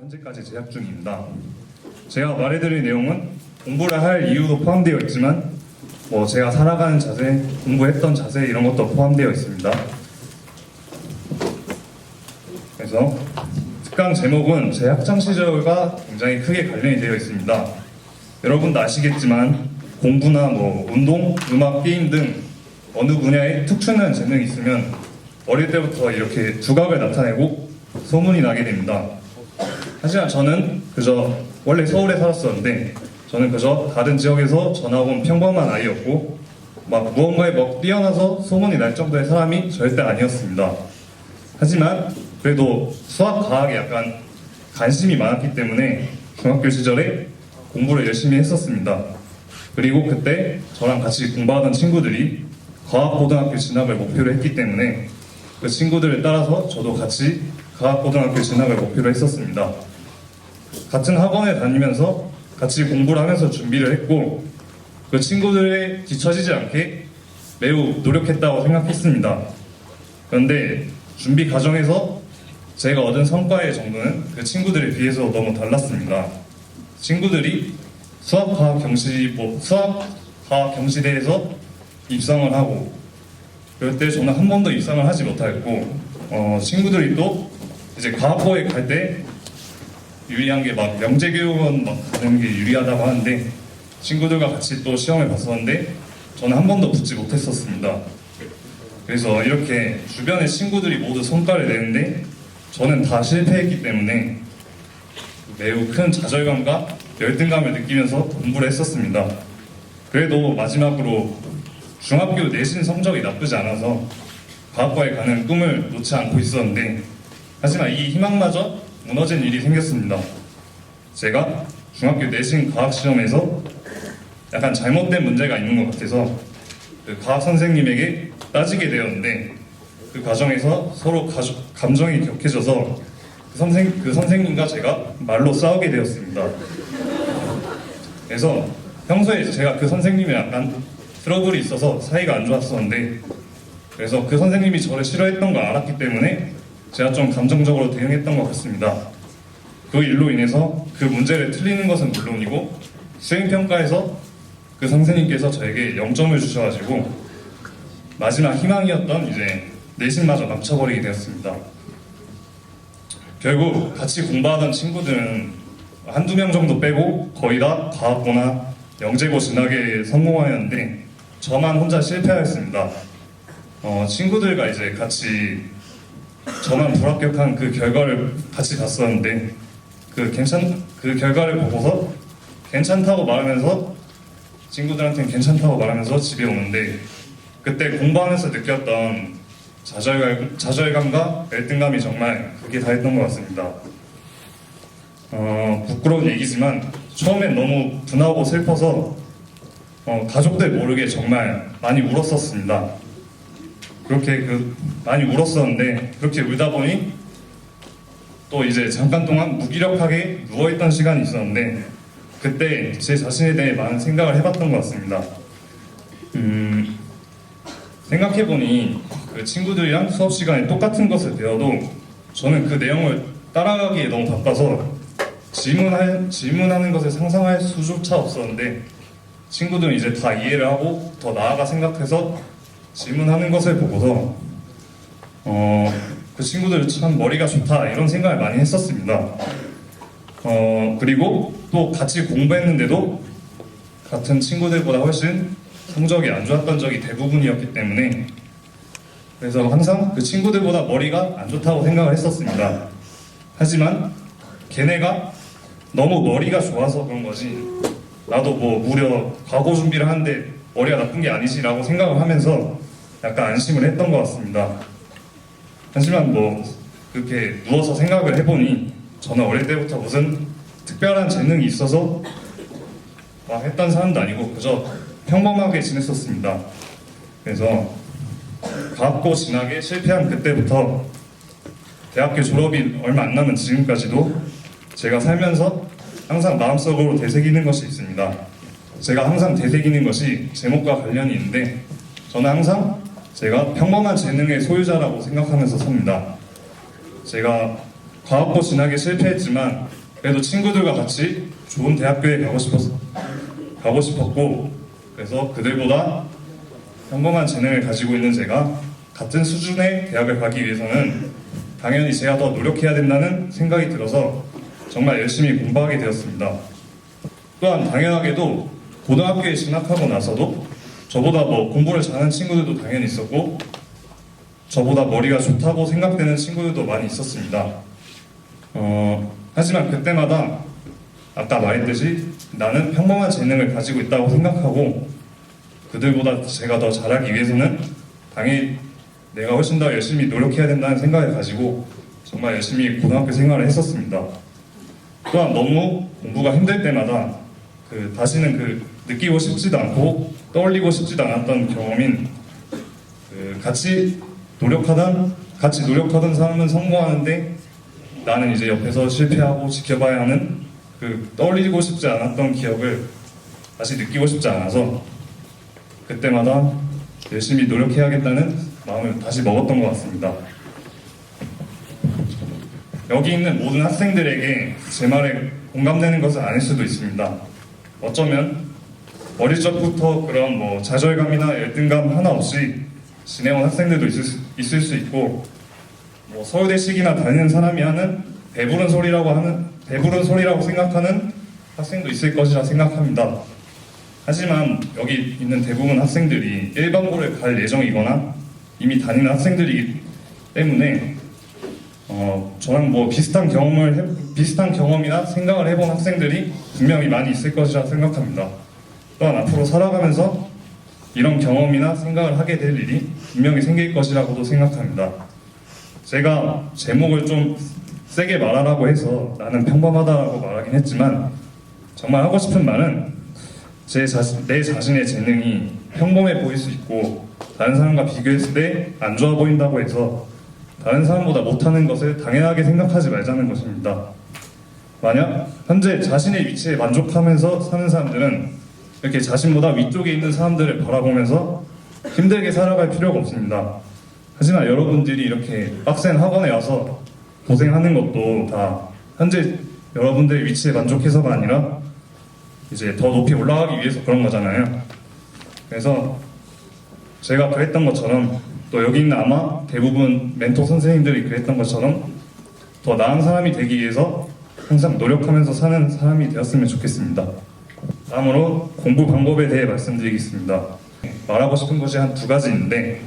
현재까지 재학 중입니다. 제가 말해드릴 내용은 공부를 할 이유도 포함되어 있지만 제가 살아가는 자세, 공부했던 자세 이런 것도 포함되어 있습니다. 그래서 특강 제목은 제 학창 시절과 굉장히 크게 관련이 되어 있습니다. 여러분도 아시겠지만 공부나 운동, 음악, 게임 등 어느 분야에 특출난 재능이 있으면 어릴 때부터 이렇게 두각을 나타내고 소문이 나게 됩니다. 하지만 저는 그저 원래 서울에 살았었는데 저는 그저 다른 지역에서 전학 온 평범한 아이였고 무언가에 뛰어나서 소문이 날 정도의 사람이 절대 아니었습니다. 하지만 그래도 수학, 과학에 약간 관심이 많았기 때문에 중학교 시절에 공부를 열심히 했었습니다. 그리고 그때 저랑 같이 공부하던 친구들이 과학고등학교 진학을 목표로 했기 때문에 그 친구들을 따라서 저도 같이 과학고등학교 진학을 목표로 했었습니다. 같은 학원에 다니면서 같이 공부를 하면서 준비를 했고 그 친구들에 뒤처지지 않게 매우 노력했다고 생각했습니다. 그런데 준비 과정에서 제가 얻은 성과의 정도는 그 친구들에 비해서 너무 달랐습니다. 친구들이 수학과학 경시대에서 입상을 하고 그럴 때 저는 한 번도 입상을 하지 못했고 친구들이 또 이제 과학고에 갈 때 유리한 게 명제교육원 가는 게 유리하다고 하는데 친구들과 같이 또 시험을 봤었는데 저는 한 번도 붙지 못했었습니다. 그래서 이렇게 주변의 친구들이 모두 성과를 내는데 저는 다 실패했기 때문에 매우 큰 좌절감과 열등감을 느끼면서 공부를 했었습니다. 그래도 마지막으로 중학교 내신 성적이 나쁘지 않아서 과학과에 가는 꿈을 놓지 않고 있었는데 하지만 이 희망마저 무너진 일이 생겼습니다. 제가 중학교 내신 과학시험에서 약간 잘못된 문제가 있는 것 같아서 그 과학 선생님에게 따지게 되었는데 그 과정에서 서로 감정이 격해져서 그 선생님과 제가 말로 싸우게 되었습니다. 그래서 평소에 제가 그 선생님이랑 약간 트러블이 있어서 사이가 안 좋았었는데 그래서 그 선생님이 저를 싫어했던 걸 알았기 때문에 제가 좀 감정적으로 대응했던 것 같습니다. 그 일로 인해서 그 문제를 틀리는 것은 물론이고 수행평가에서 그 선생님께서 저에게 0점을 주셔가지고 마지막 희망이었던 이제 내신마저 망쳐버리게 되었습니다. 결국 같이 공부하던 친구들은 한두 명 정도 빼고 거의 다 과학고나 영재고 진학에 성공하였는데 저만 혼자 실패하였습니다. 친구들과 이제 같이 저만 불합격한 그 결과를 같이 봤었는데 그 결과를 보고서 괜찮다고 말하면서 친구들한테는 괜찮다고 말하면서 집에 오는데 그때 공부하면서 느꼈던 좌절감과 열등감이 정말 그게 다 했던 것 같습니다. 부끄러운 얘기지만 처음엔 너무 분하고 슬퍼서 가족들 모르게 정말 많이 울었었습니다. 그렇게 많이 울었었는데 그렇게 울다 보니 또 이제 잠깐 동안 무기력하게 누워있던 시간이 있었는데 그때 제 자신에 대해 많은 생각을 해봤던 것 같습니다. 생각해보니 그 친구들이랑 수업 시간에 똑같은 것을 배워도 저는 그 내용을 따라가기에 너무 바빠서 질문하는 것을 상상할 수조차 없었는데 친구들은 이제 다 이해를 하고 더 나아가 생각해서 질문하는 것을 보고서 그 친구들 참 머리가 좋다 이런 생각을 많이 했었습니다. 그리고 또 같이 공부했는데도 같은 친구들보다 훨씬 성적이 안 좋았던 적이 대부분이었기 때문에 그래서 항상 그 친구들보다 머리가 안 좋다고 생각을 했었습니다. 하지만 걔네가 너무 머리가 좋아서 그런 거지 나도 무려 과거 준비를 하는데 머리가 나쁜 게 아니지 라고 생각을 하면서 약간 안심을 했던 것 같습니다. 하지만 그렇게 누워서 생각을 해보니 저는 어릴 때부터 무슨 특별한 재능이 있어서 했던 사람도 아니고 그저 평범하게 지냈었습니다. 그래서 과학고 진학에 실패한 그때부터 대학교 졸업이 얼마 안 남은 지금까지도 제가 살면서 항상 마음속으로 되새기는 것이 있습니다. 제가 항상 되새기는 것이 제목과 관련이 있는데 저는 항상 제가 평범한 재능의 소유자라고 생각하면서 삽니다. 제가 과학고 진학에 실패했지만 그래도 친구들과 같이 좋은 대학교에 가고 싶었고, 그래서 그들보다 평범한 재능을 가지고 있는 제가 같은 수준의 대학을 가기 위해서는 당연히 제가 더 노력해야 된다는 생각이 들어서 정말 열심히 공부하게 되었습니다. 또한 당연하게도 고등학교에 진학하고 나서도 저보다 공부를 잘하는 친구들도 당연히 있었고, 저보다 머리가 좋다고 생각되는 친구들도 많이 있었습니다. 하지만 그때마다 아까 말했듯이 나는 평범한 재능을 가지고 있다고 생각하고, 그들보다 제가 더 잘하기 위해서는 당연히 내가 훨씬 더 열심히 노력해야 된다는 생각을 가지고 정말 열심히 고등학교 생활을 했었습니다. 또한 너무 공부가 힘들 때마다 다시는 느끼고 싶지도 않고 떠올리고 싶지도 않았던 경험인 같이 노력하던 사람은 성공하는데 나는 이제 옆에서 실패하고 지켜봐야 하는 떠올리고 싶지 않았던 기억을 다시 느끼고 싶지 않아서 그때마다 열심히 노력해야겠다는 마음을 다시 먹었던 것 같습니다. 여기 있는 모든 학생들에게 제 말에 공감되는 것은 아닐 수도 있습니다. 어쩌면 어릴 적부터 그런 좌절감이나 열등감 하나 없이 지내온 학생들도 있을 수 있고, 서울대식이나 다니는 사람이 하는 배부른 소리라고 생각하는 학생도 있을 것이라 생각합니다. 하지만 여기 있는 대부분 학생들이 일반고를 갈 예정이거나 이미 다니는 학생들이기 때문에 저랑 비슷한 경험이나 생각을 해본 학생들이 분명히 많이 있을 것이라 생각합니다. 또한 앞으로 살아가면서 이런 경험이나 생각을 하게 될 일이 분명히 생길 것이라고도 생각합니다. 제가 제목을 좀 세게 말하라고 해서 나는 평범하다라고 말하긴 했지만, 정말 하고 싶은 말은 내 자신의 재능이 평범해 보일 수 있고 다른 사람과 비교했을 때 안 좋아 보인다고 해서 다른 사람보다 못하는 것을 당연하게 생각하지 말자는 것입니다. 만약 현재 자신의 위치에 만족하면서 사는 사람들은 이렇게 자신보다 위쪽에 있는 사람들을 바라보면서 힘들게 살아갈 필요가 없습니다. 하지만 여러분들이 이렇게 빡센 학원에 와서 고생하는 것도 다 현재 여러분들의 위치에 만족해서가 아니라 이제 더 높이 올라가기 위해서 그런 거잖아요. 그래서 제가 그랬던 것처럼, 또 여기 있는 아마 대부분 멘토 선생님들이 그랬던 것처럼 더 나은 사람이 되기 위해서 항상 노력하면서 사는 사람이 되었으면 좋겠습니다. 다음으로 공부 방법에 대해 말씀드리겠습니다. 말하고 싶은 것이 한 두 가지 있는데,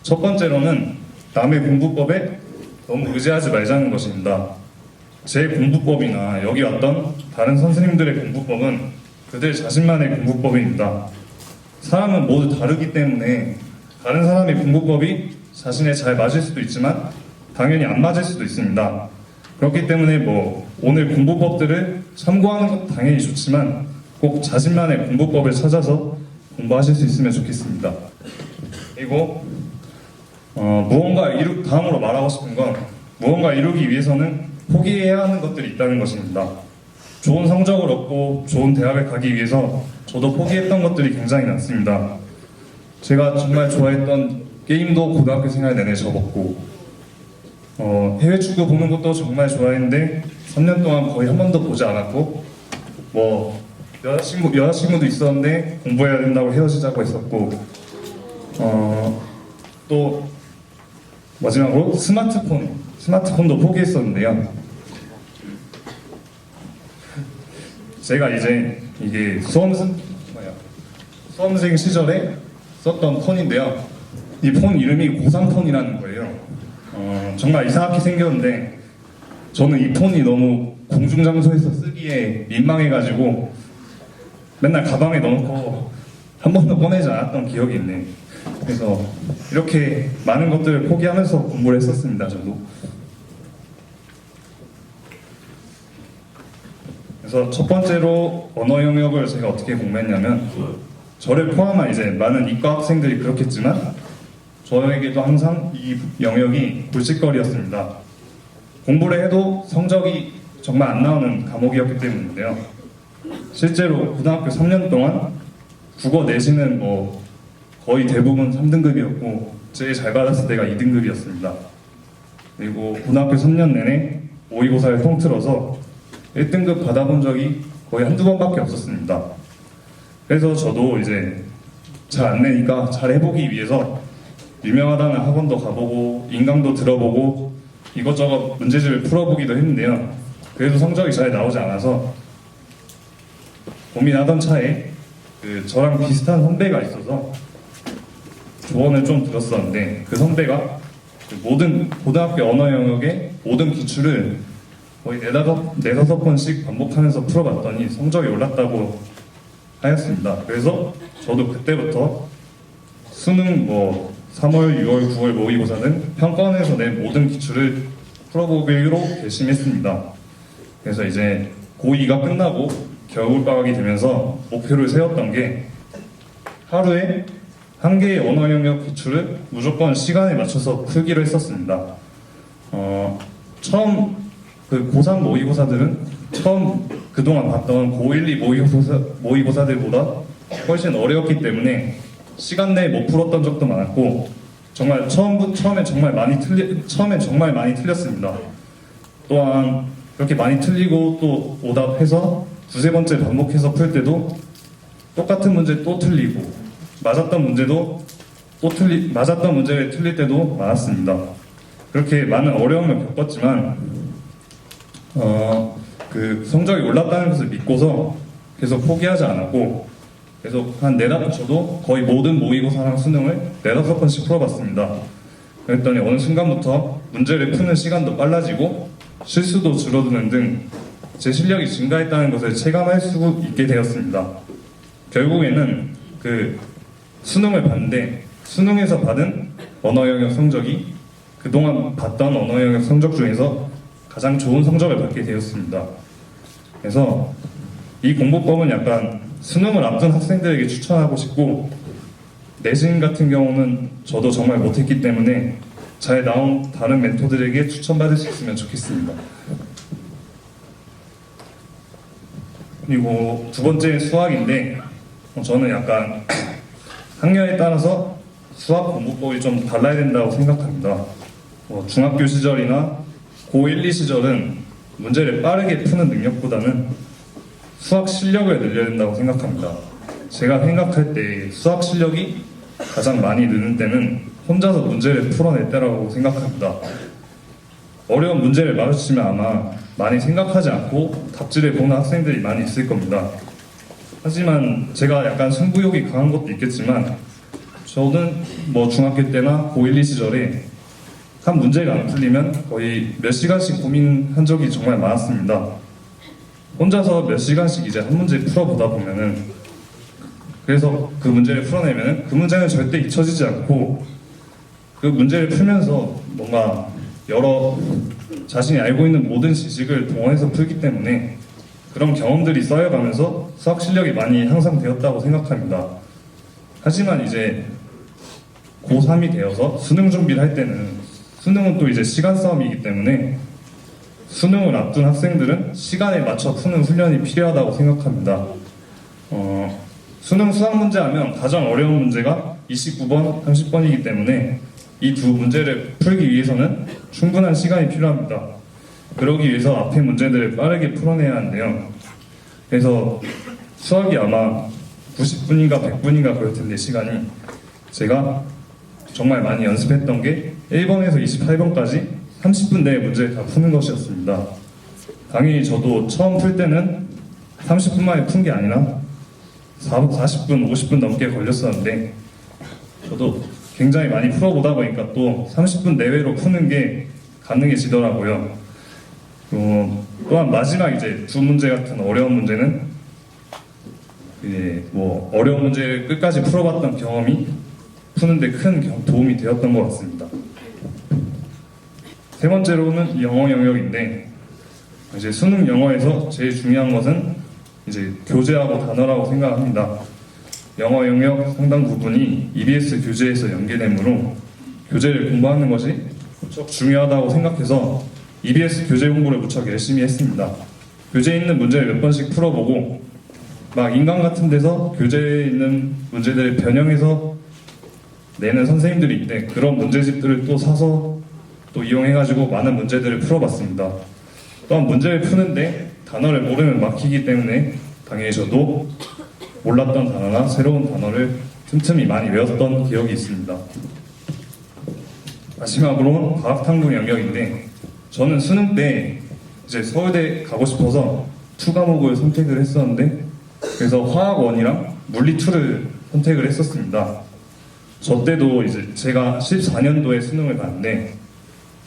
첫 번째로는 남의 공부법에 너무 의지하지 말자는 것입니다. 제 공부법이나 여기 왔던 다른 선생님들의 공부법은 그들 자신만의 공부법입니다. 사람은 모두 다르기 때문에 다른 사람의 공부법이 자신에 잘 맞을 수도 있지만 당연히 안 맞을 수도 있습니다. 그렇기 때문에 오늘 공부법들을 참고하는 것도 당연히 좋지만 꼭 자신만의 공부법을 찾아서 공부하실 수 있으면 좋겠습니다. 그리고 다음으로 말하고 싶은 건, 무언가 이루기 위해서는 포기해야 하는 것들이 있다는 것입니다. 좋은 성적을 얻고 좋은 대학을 가기 위해서 저도 포기했던 것들이 굉장히 많습니다. 제가 정말 좋아했던 게임도 고등학교 생활 내내 접었고, 해외 축구 보는 것도 정말 좋아했는데 3년 동안 거의 한 번도 보지 않았고, 여자친구도 있었는데 공부해야 된다고 헤어지자고 했었고, 또 마지막으로 스마트폰도 포기했었는데요. 제가 이제 이게 수험생 시절에 썼던 폰인데요. 이 폰 이름이 고상폰이라는 거예요. 정말 이상하게 생겼는데 저는 이 폰이 너무 공중장소에서 쓰기에 민망해가지고 맨날 가방에 넣어놓고 한 번도 꺼내지 않았던 기억이 있네. 그래서 이렇게 많은 것들을 포기하면서 공부를 했었습니다, 저도. 그래서 첫 번째로 언어 영역을 제가 어떻게 공부했냐면, 저를 포함한 이제 많은 이과 학생들이 그렇겠지만 저에게도 항상 이 영역이 골칫거리였습니다. 공부를 해도 성적이 정말 안 나오는 과목이었기 때문인데요. 실제로 고등학교 3년 동안 국어 내신은 거의 대부분 3등급이었고 제일 잘 받았을 때가 2등급이었습니다. 그리고 고등학교 3년 내내 모의고사를 통틀어서 1등급 받아본 적이 거의 한두 번밖에 없었습니다. 그래서 저도 이제 잘 안 내니까 잘 해보기 위해서 유명하다는 학원도 가보고 인강도 들어보고 이것저것 문제집을 풀어보기도 했는데요. 그래도 성적이 잘 나오지 않아서 고민하던 차에 저랑 비슷한 선배가 있어서 조언을 좀 들었었는데, 그 선배가 모든 고등학교 언어 영역의 모든 기출을 거의 네다섯 번씩 반복하면서 풀어봤더니 성적이 올랐다고 하였습니다. 그래서 저도 그때부터 수능 3월, 6월, 9월 모의고사 등 평가원에서 낸 모든 기출을 풀어보기로 결심했습니다. 그래서 이제 고2가 끝나고 겨울방학이 되면서 목표를 세웠던 게 하루에 한 개의 언어 영역 기출을 무조건 시간에 맞춰서 풀기로 했었습니다. 처음 고3 모의고사들은 처음 그동안 봤던 고1, 2 모의고사들보다 훨씬 어려웠기 때문에 시간 내에 못 풀었던 적도 많았고, 정말 처음엔 정말 많이 틀렸습니다. 또한 그렇게 많이 틀리고 또 오답해서 두세 번째 반복해서 풀 때도 똑같은 문제 또 틀리고 맞았던 문제를 틀릴 때도 많았습니다. 그렇게 많은 어려움을 겪었지만 성적이 올랐다는 것을 믿고서 계속 포기하지 않았고, 계속 저도 거의 모든 모의고사랑 수능을 4-5번씩 풀어봤습니다. 그랬더니 어느 순간부터 문제를 푸는 시간도 빨라지고 실수도 줄어드는 등 제 실력이 증가했다는 것을 체감할 수 있게 되었습니다. 결국에는 수능을 봤는데 수능에서 받은 언어 영역 성적이 그동안 봤던 언어 영역 성적 중에서 가장 좋은 성적을 받게 되었습니다. 그래서 이 공부법은 약간 수능을 앞둔 학생들에게 추천하고 싶고, 내신 같은 경우는 저도 정말 못했기 때문에 잘 나온 다른 멘토들에게 추천받을 수 있으면 좋겠습니다. 그리고 두 번째 수학인데, 저는 약간 학년에 따라서 수학 공부법이 좀 달라야 된다고 생각합니다. 중학교 시절이나 고1, 2 시절은 문제를 빠르게 푸는 능력보다는 수학 실력을 늘려야 된다고 생각합니다. 제가 생각할 때 수학 실력이 가장 많이 느는 때는 혼자서 문제를 풀어낼 때라고 생각합니다. 어려운 문제를 마주치면 아마 많이 생각하지 않고 답지를 보는 학생들이 많이 있을 겁니다. 하지만 제가 약간 승부욕이 강한 것도 있겠지만, 저는 중학교 때나 고1, 2 시절에 한 문제가 안 풀리면 거의 몇 시간씩 고민한 적이 정말 많았습니다. 혼자서 몇 시간씩 이제 한 문제 풀어보다 보면은, 그래서 그 문제를 풀어내면은 그 문제는 절대 잊혀지지 않고, 그 문제를 풀면서 뭔가 여러 자신이 알고 있는 모든 지식을 동원해서 풀기 때문에 그런 경험들이 쌓여가면서 수학 실력이 많이 향상되었다고 생각합니다. 하지만 이제 고3이 되어서 수능 준비를 할 때는, 수능은 또 이제 시간 싸움이기 때문에 수능을 앞둔 학생들은 시간에 맞춰 푸는 훈련이 필요하다고 생각합니다. 수능 수학 문제 하면 가장 어려운 문제가 29번, 30번이기 때문에 이 두 문제를 풀기 위해서는 충분한 시간이 필요합니다. 그러기 위해서 앞에 문제들을 빠르게 풀어내야 하는데요. 그래서 수학이 아마 90분인가 100분인가 그럴 텐데, 시간이 제가 정말 많이 연습했던 게 1번에서 28번까지 30분 내에 문제를 다 푸는 것이었습니다. 당연히 저도 처음 풀 때는 30분 만에 푼 게 아니라 40분, 50분 넘게 걸렸었는데, 저도 굉장히 많이 풀어보다 보니까 또 30분 내외로 푸는 게 가능해지더라고요. 또한 마지막 이제 두 문제 같은 어려운 문제는 어려운 문제를 끝까지 풀어봤던 경험이 푸는데 큰 도움이 되었던 것 같습니다. 세 번째로는 영어 영역인데, 이제 수능 영어에서 제일 중요한 것은 이제 교재하고 단어라고 생각합니다. 영어 영역 상당 부분이 EBS 교재에서 연계되므로 교재를 공부하는 것이 무척 중요하다고 생각해서 EBS 교재 공부를 무척 열심히 했습니다. 교재에 있는 문제를 몇 번씩 풀어보고, 막 인강 같은 데서 교재에 있는 문제들을 변형해서 내는 선생님들이 있는데 그런 문제집들을 또 사서 또 이용해가지고 많은 문제들을 풀어봤습니다. 또한 문제를 푸는데 단어를 모르면 막히기 때문에 당연히 저도 몰랐던 단어나 새로운 단어를 틈틈이 많이 외웠던 기억이 있습니다. 마지막으로 과학탐구 영역인데 저는 수능 때 이제 서울대 가고 싶어서 2 과목을 선택을 했었는데 그래서 화학 1이랑 물리 2를 선택을 했었습니다. 저 때도 이제 제가 14년도에 수능을 봤는데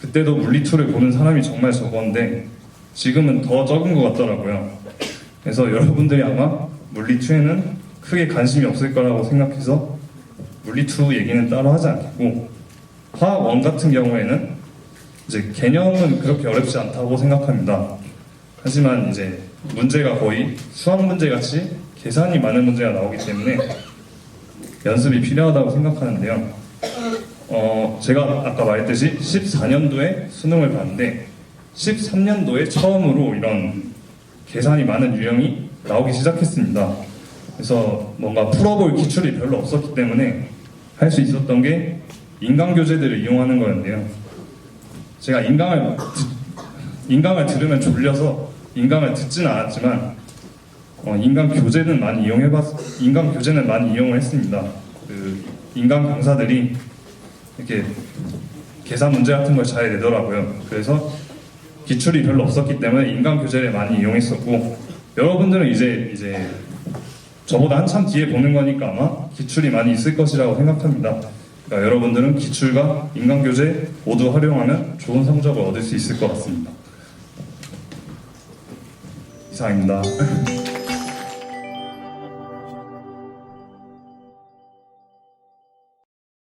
그때도 물리 2를 보는 사람이 정말 적었는데 지금은 더 적은 것 같더라고요. 그래서 여러분들이 아마 물리 2에는 크게 관심이 없을 거라고 생각해서 물리 2 얘기는 따로 하지 않겠고 화학 1 같은 경우에는 이제 개념은 그렇게 어렵지 않다고 생각합니다. 하지만 이제 문제가 거의 수학 문제 같이 계산이 많은 문제가 나오기 때문에 연습이 필요하다고 생각하는데요. 제가 아까 말했듯이 14년도에 수능을 봤는데 13년도에 처음으로 이런 계산이 많은 유형이 나오기 시작했습니다. 그래서 뭔가 풀어볼 기출이 별로 없었기 때문에 할 수 있었던 게 인강 교재들을 이용하는 거였는데요. 제가 인강을 들으면 졸려서 인강을 듣지는 않았지만 인강 교재는 많이 이용을 했습니다. 그 인강 강사들이 이렇게 계산 문제 같은 걸 잘 내더라고요. 그래서 기출이 별로 없었기 때문에 인강 교재를 많이 이용했었고 여러분들은 이제 저보다 한참 뒤에 보는 거니까 아마 기출이 많이 있을 것이라고 생각합니다. 그러니까 여러분들은 기출과 인강 교재 모두 활용하면 좋은 성적을 얻을 수 있을 것 같습니다. 이상입니다.